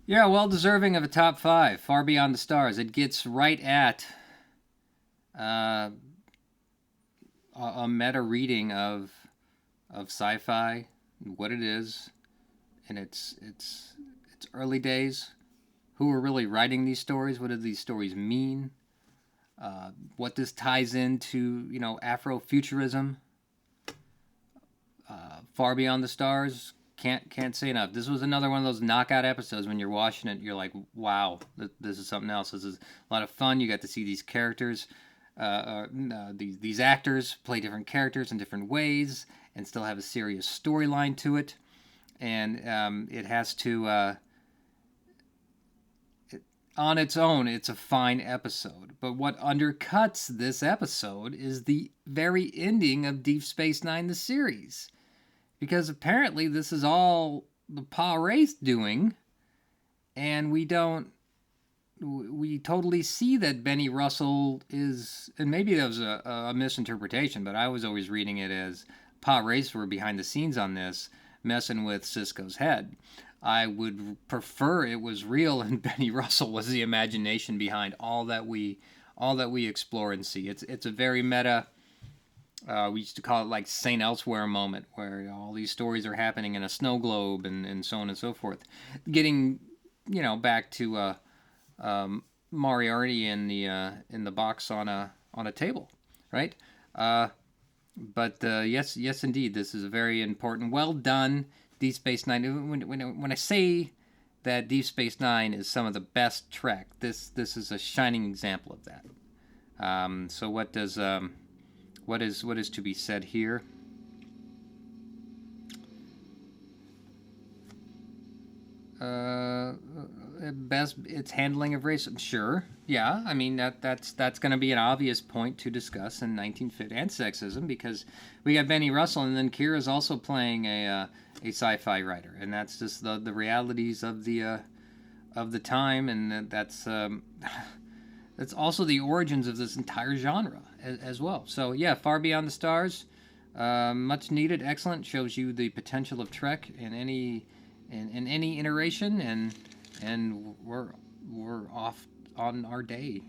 Yeah, well deserving of a top five. Far Beyond the Stars. It gets right at uh, a meta reading of sci-fi, what it is, and its early days. Who are really writing these stories? What do these stories mean? What this ties into, Afrofuturism. Far Beyond the Stars. Can't say enough. This was another one of those knockout episodes. When you're watching it, you're like, wow, this is something else. This is a lot of fun. You got to see these characters, these actors play different characters in different ways, and still have a serious storyline to it. And it has to, on its own, it's a fine episode. But what undercuts this episode is the very ending of Deep Space Nine, the series, because apparently this is all the Pa Race doing, and we totally see that Benny Russell is, and maybe that was a misinterpretation, but I was always reading it as Pa Race were behind the scenes on this, messing with Cisco's head. I would prefer it was real and Benny Russell was the imagination behind all that we explore and see. It's a very meta. We used to call it like Saint Elsewhere moment, where all these stories are happening in a snow globe and so on and so forth. Getting back to Moriarty in the box on a table, right? But yes, indeed, this is a very important, well done. Deep Space Nine. When I say that Deep Space Nine is some of the best Trek, this is a shining example of that. So what is to be said here? Uh, Best its handling of racism. Sure, yeah. I mean that's going to be an obvious point to discuss in 1950, and sexism, because we got Benny Russell, and then Kira's also playing a sci-fi writer, and that's just the realities of the time, and that's also the origins of this entire genre as well. So yeah, Far Beyond the Stars, much needed, excellent. Shows you the potential of Trek in any iteration, and we're off on our day.